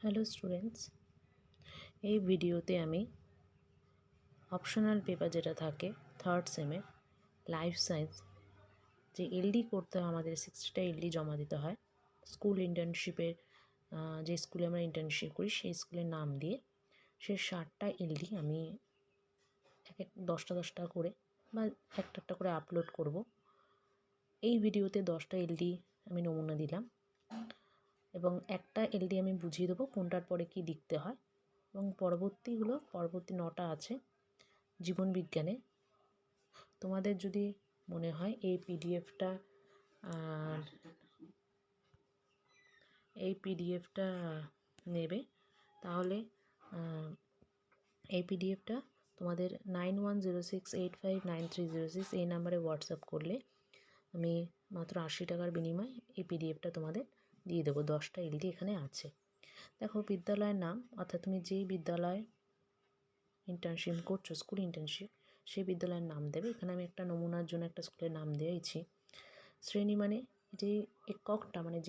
Hello students, এই ভিডিওতে আমি অপশনাল পেপার যেটা থাকে থার্ড সেমের লাইফ সায়েন্স, যে এলডি করতে হয় আমাদের 60টা এলডি জমা দিতে হয় স্কুল ইন্টার্নশিপের, যে স্কুলে আমরা ইন্টার্নশিপ করি সেই স্কুলের নাম দিয়ে সে 60টা এলডি আমি এক 10টা করে বা একটা করে আপলোড করব। এই ভিডিওতে 10টা এলডি আমি নমুনা দিলাম এবং একটা এলডি আমি বুঝিয়ে দেবো কোনটার পরে কি লিখতে হয়, এবং পরবর্তী 9টা আছে জীবনবিজ্ঞানে। তোমাদের যদি মনে হয় এই পিডিএফটা নেবে, তাহলে এই পিডিএফটা তোমাদের 9106859306 এই নাম্বারে হোয়াটসঅ্যাপ করলে আমি মাত্র 80 টাকার বিনিময়ে এই পিডিএফটা তোমাদের দিয়ে দেবো। 10টা এলডি এখানে আছে। দেখো, বিদ্যালয়ের নাম, অর্থাৎ তুমি যেই বিদ্যালয়ে ইন্টার্নশিপ করছো, স্কুল ইন্টার্নশিপ, সেই বিদ্যালয়ের নাম দেবে। এখানে আমি একটা নমুনার জন্য একটা স্কুলের নাম দিয়েছি। শ্রেণী মানে যেই এককটা, মানে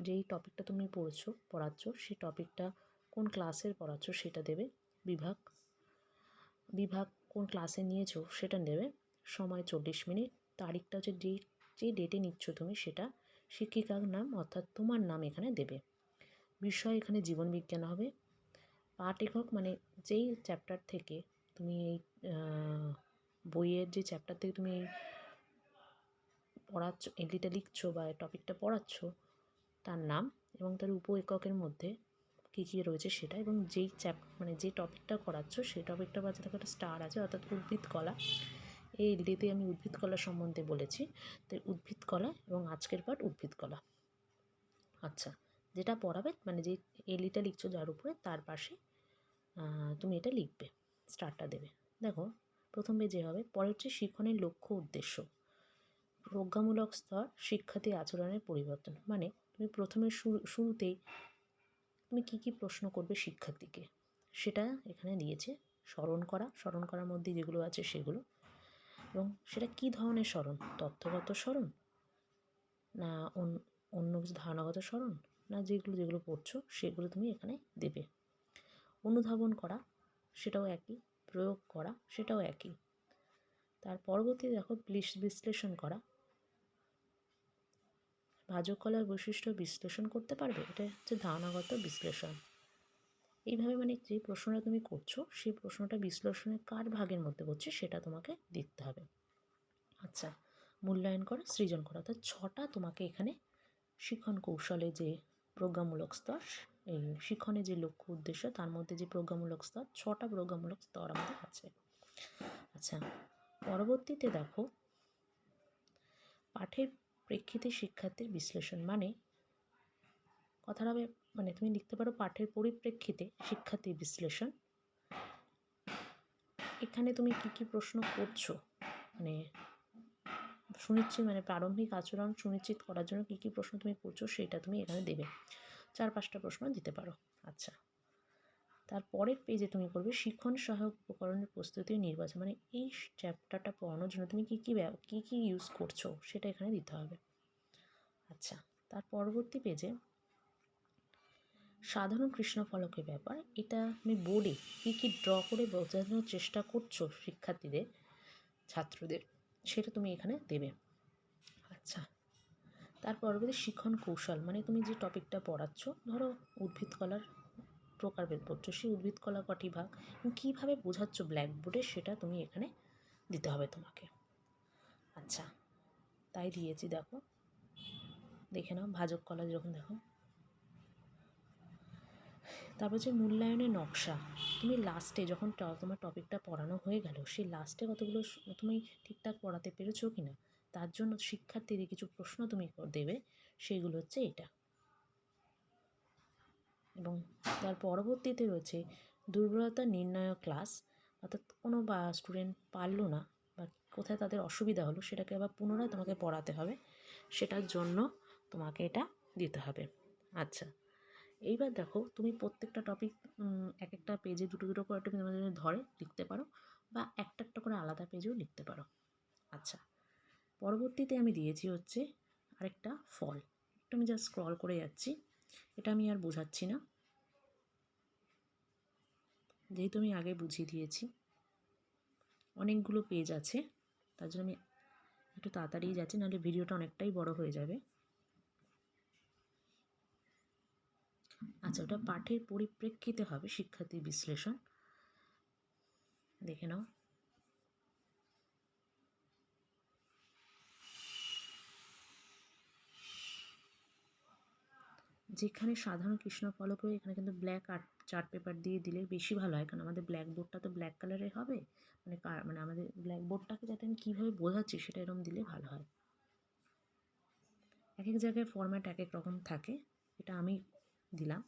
যেই টপিকটা তুমি পড়াচ্ছ সেই টপিকটা কোন ক্লাসের পড়াচ্ছ সেটা দেবে। বিভাগ কোন ক্লাসে নিয়েছো সেটা দেবে। সময় 40 মিনিট। তারিখটা হচ্ছে যে ডেটে নিচ্ছ তুমি সেটা। শিক্ষিকার নাম অর্থাৎ তোমার নাম এখানে দেবে। বিষয় এখানে জীবনবিজ্ঞান হবে। পাঠ একক মানে যেই চ্যাপ্টার থেকে তুমি এই বইয়ের যে চ্যাপ্টার থেকে তুমি পড়াচ্ছ, এলডিটা লিখছো বা টপিকটা পড়াচ্ছ, তার নাম এবং তার উপ এককের মধ্যে কী কী রয়েছে সেটা, এবং মানে যে টপিকটা করাচ্ছ সেই টপিকটা পাশে থাকে একটা স্টার আছে, অর্থাৎ উদ্ভিদ কলা। এই এলডিতে আমি উদ্ভিদ কলা সম্বন্ধে বলেছি, তাই উদ্ভিদ কলা এবং আজকের পাঠ উদ্ভিদ কলা। আচ্ছা, যেটা পড়াবে মানে যে এলডিটা লিখছো যার উপরে, তার পাশে তুমি এটা লিখবে, স্টারটা দেবে। দেখো, প্রথম পেজে হবে পরের চেয়ে শিক্ষণের লক্ষ্য উদ্দেশ্য, প্রজ্ঞামূলক স্তর, শিক্ষার্থী আচরণের পরিবর্তন। মানে তুমি প্রথমে শুরুতেই তুমি কী প্রশ্ন করবে শিক্ষার্থীকে সেটা এখানে দিয়েছে। স্মরণ করার মধ্যে যেগুলো আছে সেগুলো, এবং সেটা কী ধরনের স্মরণ, তথ্যগত স্মরণ না অন্য কিছু ধারণাগত স্মরণ, না যেগুলো পড়ছো সেগুলো তুমি এখানে দেবে। অনুধাবন করা সেটাও একই, প্রয়োগ করা সেটাও একই। তার পরবর্তী দেখো বিশ্লেষণ করা, ভাজক কলার বৈশিষ্ট্য বিশ্লেষণ করতে পারবে, এটা হচ্ছে ধারণাগত বিশ্লেষণ। এইভাবে মানে যে প্রশ্নটা তুমি করছো সেই প্রশ্নটা বিশ্লেষণের কার ভাগের মধ্যে পড়ছে সেটা তোমাকে দেখতে হবে। আচ্ছা, মূল্যায়ন করা, সৃজন করা, অর্থাৎ 6টা তোমাকে এখানে শিক্ষণ কৌশলে যে প্রজ্ঞামূলক স্তর, এই শিক্ষণের যে লক্ষ্য উদ্দেশ্য তার মধ্যে যে প্রজ্ঞামূলক স্তর, 6টা প্রজ্ঞামূলক স্তর আমাদের আছে। আচ্ছা, পরবর্তীতে দেখো পাঠের প্রেক্ষিতে শিক্ষার্থীর বিশ্লেষণ, মানে কথাটা হবে মানে তুমি লিখতে পারো পাঠের পরিপ্রেক্ষিতে শিক্ষার্থীর বিশ্লেষণ। এখানে তুমি কী প্রশ্ন করছো, মানে মানে প্রারম্ভিক আচরণ সুনিশ্চিত করার জন্য কী প্রশ্ন তুমি করছো সেটা তুমি এখানে দেবে। 4-5টা প্রশ্ন দিতে পারো। আচ্ছা, তারপরের পেজে তুমি করবে শিক্ষণ সহায়ক উপকরণের প্রস্তুতি নির্বাচন, মানে এই চ্যাপ্টারটা পড়ানোর জন্য তুমি কী ইউজ করছো সেটা এখানে দিতে হবে। আচ্ছা, তার পরবর্তী পেজে সাধারণ কৃষ্ণফলকের ব্যাপার, এটা তুমি বোর্ডে কী ড্র করে বোঝানোর চেষ্টা করছো শিক্ষার্থীদের, ছাত্রদের, সেটা তুমি এখানে দেবে। আচ্ছা, তার পরবর্তী শিক্ষণ কৌশল, মানে তুমি যে টপিকটা পড়াচ্ছ, ধরো উদ্ভিদ কলার প্রকারভেদ পড়ছো, সেই উদ্ভিদ কলা কটি ভাগ এবং কীভাবে বোঝাচ্ছ ব্ল্যাকবোর্ডে সেটা তুমি এখানে দিতে হবে তোমাকে। আচ্ছা, তাই দিয়েছি, দেখে নাও ভাজক কলা যেরকম। দেখো, তারপর যে মূল্যায়নের নকশা, তুমি লাস্টে যখন তোমার টপিকটা পড়ানো হয়ে গেল সেই লাস্টে কতগুলো তুমি ঠিকঠাক পড়াতে পেরেছো কি না তার জন্য শিক্ষার্থীদের কিছু প্রশ্ন তুমি দেবে, সেইগুলো হচ্ছে এটা। এবং তার পরবর্তীতে রয়েছে দুর্বলতা নির্ণায়ক ক্লাস, অর্থাৎ কোনো স্টুডেন্ট পারলো না বা কোথায় তাদের অসুবিধা হলো সেটাকে আবার পুনরায় তোমাকে পড়াতে হবে, সেটার জন্য তোমাকে এটা দিতে হবে। আচ্ছা, এইবার দেখো, তুমি প্রত্যেকটা টপিক একটা পেজে দুটো করে তুমি তোমাদের ধরে লিখতে পারো বা একটা করে আলাদা পেজেও লিখতে পারো। আচ্ছা, পরবর্তীতে আমি দিয়েছি হচ্ছে আরেকটা ফল, একটু আমি জাস্ট স্ক্রল করে যাচ্ছি, এটা আমি আর বোঝাচ্ছি না। যেহেতু আমি আগে বুঝিয়ে দিয়েছি, অনেকগুলো পেজ আছে, তার জন্য আমি একটু তাড়াতাড়ি যাচ্ছি, নাহলে ভিডিওটা অনেকটাই বড় হয়ে যাবে। আচ্ছা, ওটা পাঠের পরিপ্রেক্ষিতে হবে, শিক্ষার্থী বিশ্লেষণ। দেখে নাও। যেখানে সাধারণ কৃষ্ণ ফলকে এখানে কিন্তু ব্ল্যাক আর্ট চার্ট পেপার দিয়ে দিলে বেশি ভালো হয়, কারণ আমাদের ব্ল্যাক বোর্ডটা তো ব্ল্যাক কালারের হবে, মানে আমাদের ব্ল্যাক বোর্ডটাকে যাতে আমি কীভাবে বোঝাচ্ছি সেটা এরকম দিলে ভালো হয়। এক এক জায়গায় ফরম্যাট এক এক রকম থাকে, এটা আমি দিলাম।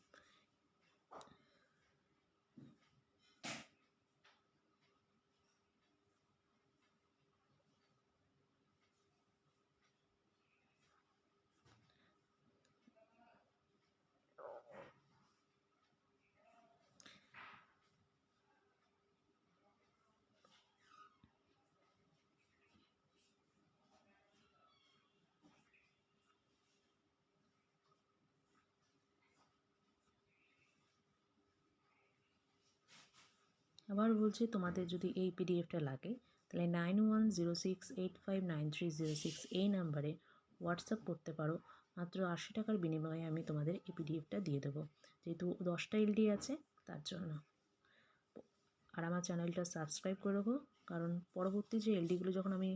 আবার বলছি, তোমাদের যদি এই পিডিএফটা লাগে তাহলে 9106859306 এই নাম্বারে হোয়াটসঅ্যাপ করতে পারো। মাত্র 80 টাকার বিনিময়ে আমি তোমাদের এই পিডিএফটা দিয়ে দেবো, যেহেতু 10টা এলডি আছে তার জন্য। আর আমার চ্যানেলটা সাবস্ক্রাইব করে রাখো, কারণ পরবর্তী যে এলডিগুলো যখন আমি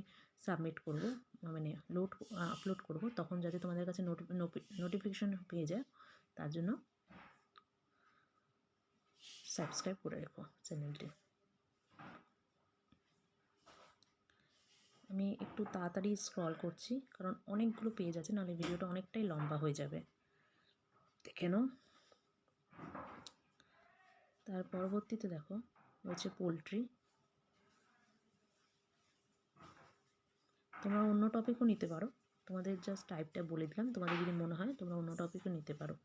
সাবমিট করব, মানে আপলোড করব, তখন যাতে তোমাদের কাছে নোটিফিকেশন পেয়ে যায়, তার জন্য সাবস্ক্রাইব করে রেখো চ্যানেলটি। আমি একটু তাড়াতাড়ি স্ক্রল করছি, কারণ অনেকগুলো পেজ আছে, নাহলে ভিডিওটা অনেকটাই লম্বা হয়ে যাবে। দেখে নাও। তার পরবর্তীতে দেখো রয়েছে পোলট্রি। তোমরা অন্য টপিকও নিতে পারো, তোমাদের জাস্ট টাইপটা বলে দিলাম, তোমাদের যদি মনে হয় তোমরা অন্য টপিকও নিতে পারো।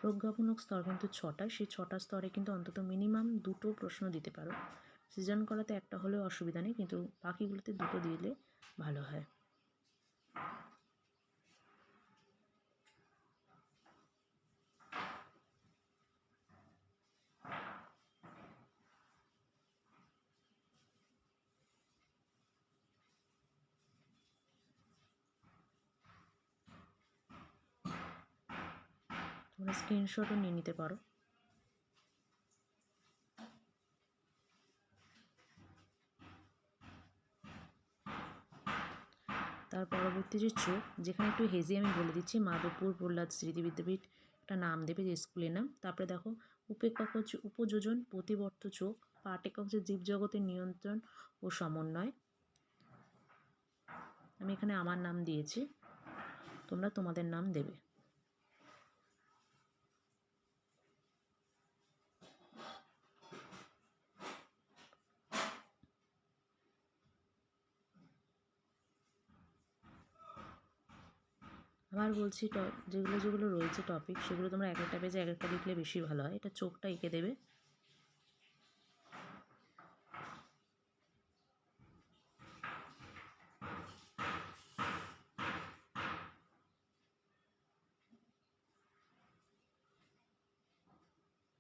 প্রজ্ঞাপনক স্তর কিন্তু 6টা, সেই 6টা স্তরে কিন্তু অন্তত মিনিমাম 2টো প্রশ্ন দিতে পারো। সৃজন করাতে একটা হলেও অসুবিধা নেই, কিন্তু বাকিগুলোতে 2টো দিলে ভালো হয়। তোমরা স্ক্রিনশটও নিয়ে নিতে পারো। তার পরবর্তী যে চোখ, যেখানে একটু হেজি আমি বলে দিচ্ছি, মাধবপুর প্রহ্লাদ স্মৃতি বিদ্যাপীঠ একটা নাম দেবে, যে স্কুলের নাম। তারপরে দেখো উপেক্ষক হচ্ছে উপযোজন, প্রতিবর্ত চোখ। পাঠ একক হচ্ছে জীবজগতের নিয়ন্ত্রণ ও সমন্বয়। আমি এখানে আমার নাম দিয়েছি, তোমরা তোমাদের নাম দেবে। আবার বলছি, যেগুলো যেগুলো রয়েছে টপিক, সেগুলো তোমরা এক একটা পেজে এক একটা লিখলে বেশি ভালো হয়। এটা চোখটা এঁকে দেবে।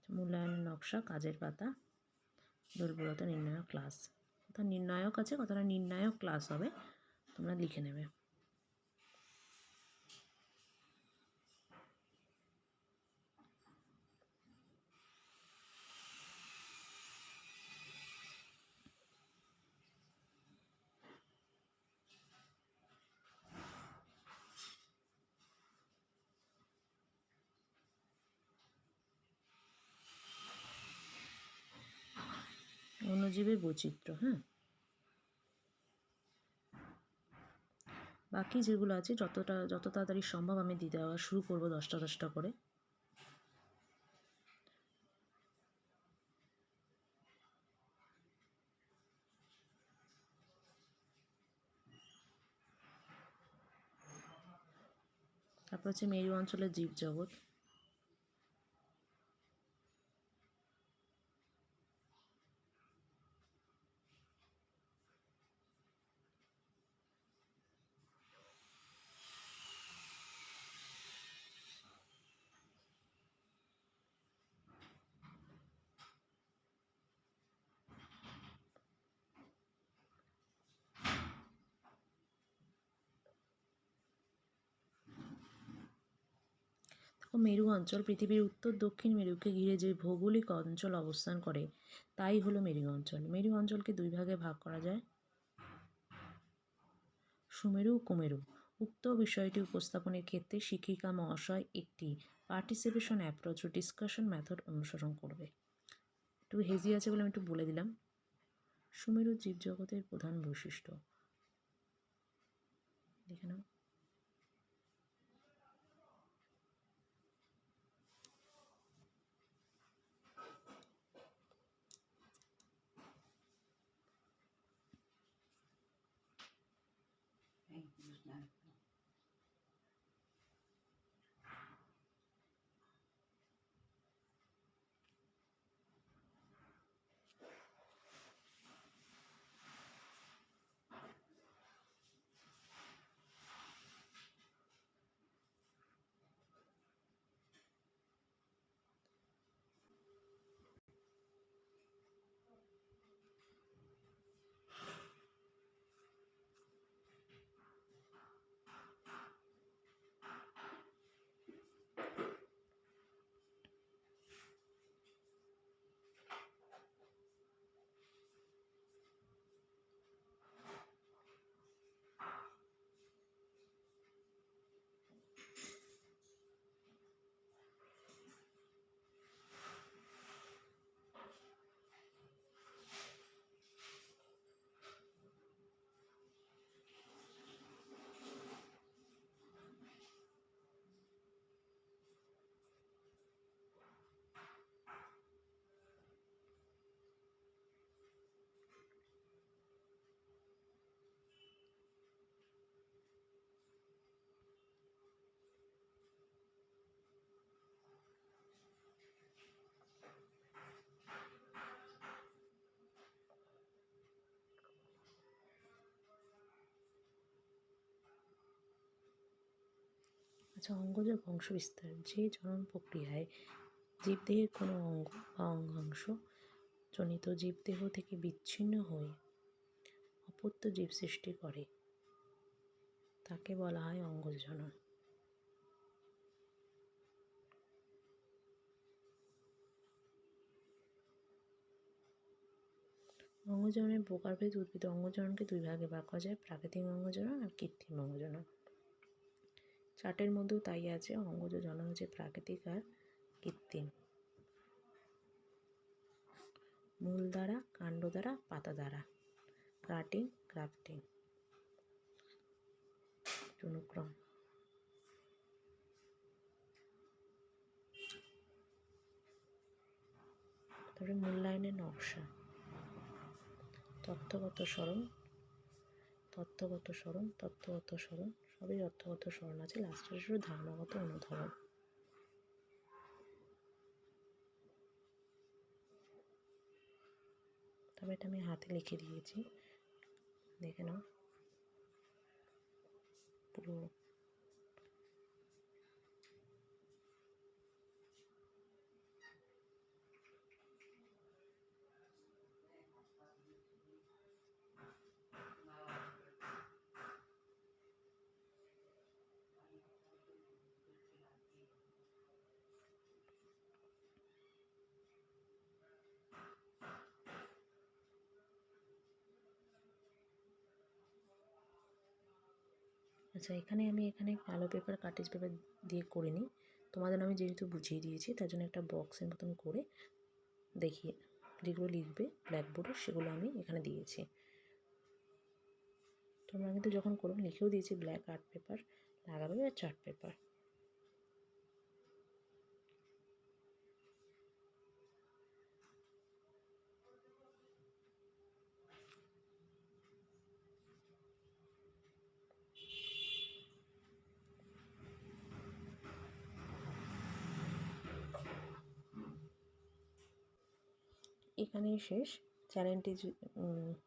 মূল্যায়ন নকশা, কাজের পাতা, দুর্বলতা নির্ণায়ক ক্লাস। কথা নির্ণায়ক আছে, কথাটা নির্ণায়ক ক্লাস হবে, তোমরা লিখে নেবে। অণুজীবের বৈচিত্র্য। হ্যাঁ, বাকি যেগুলো আছে যত তাড়াতাড়ি সম্ভব আমি দিয়ে দেওয়া শুরু করবো, 10টা 10টা করে। তারপর হচ্ছে মেরু অঞ্চলের জীবজগৎ। মেরু অঞ্চল পৃথিবীর উত্তর দক্ষিণ মেরুকে ঘিরে যে ভৌগোলিক অঞ্চল অবস্থান করে তাই হলো মেরু অঞ্চল। মেরু অঞ্চলকে দুই ভাগে ভাগ করা যায়, সুমেরু ও কুমেরু। উক্ত বিষয়টি উপস্থাপনের ক্ষেত্রে শিক্ষিকা মহাশয় একটি পার্টিসিপেশন অ্যাপ্রোচ ও ডিসকাশন মেথড অনুসরণ করবে। একটু হেজি আছে বলে আমি একটু বলে দিলাম। সুমেরু জীবজগতের প্রধান বৈশিষ্ট্য দেখে নাও। আচ্ছা, অঙ্গজ বংশবিস্তার যে জনন প্রক্রিয়ায় জীবদেহের কোনো অঙ্গ বা অঙ্গাংশ জনিত জীবদেহ থেকে বিচ্ছিন্ন হয়ে অপত্য জীব সৃষ্টি করে তাকে বলা হয় অঙ্গজ জনন। অঙ্গজননের প্রকারভেদ। উদ্ভিদ অঙ্গজননকে দুই ভাগে ভাগ করা যায়, প্রাকৃতিক অঙ্গজনন আর কৃত্রিম অঙ্গজনন। চার্টের মধ্যেও তাই আছে, অঙ্গজ জনন হচ্ছে প্রাকৃতিক আর কৃত্রিম। মূল দ্বারা, কাণ্ড দ্বারা, পাতা দ্বারা, কাটিং, গ্রাফটিং, অনুক্রম। তারপরে মূল্যায়নের নকশা, তথ্যগত স্মরণ, তথ্যগত স্মরণ, তথ্যগত স্মরণ, সবই তথ্যগত স্মরণ আছে। লাস্টের শুরু ধারণাগত অনুধাবন। তবে এটা আমি হাতে লিখে দিয়েছি, দেখে নাও পুরো। আচ্ছা, এখানে কালো পেপার, কার্টেজ পেপার দিয়ে করিনি, তোমাদের আমি যেহেতু বুঝিয়ে দিয়েছি তার জন্য একটা বক্সের মতন করে দেখিয়ে যেগুলো লিখবে ব্ল্যাকবোর্ডে সেগুলো আমি এখানে দিয়েছি। তোমরা কিন্তু যখন করবে লিখেও দিয়েছি ব্ল্যাক আর্ট পেপার লাগাবে আর চার্ট পেপার। এখানেই শেষ। চ্যানেলটি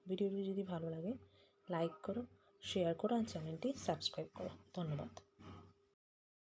ভিডিওটি যদি ভালো লাগে লাইক করো, শেয়ার করো আর চ্যানেলটি সাবস্ক্রাইব করো। ধন্যবাদ।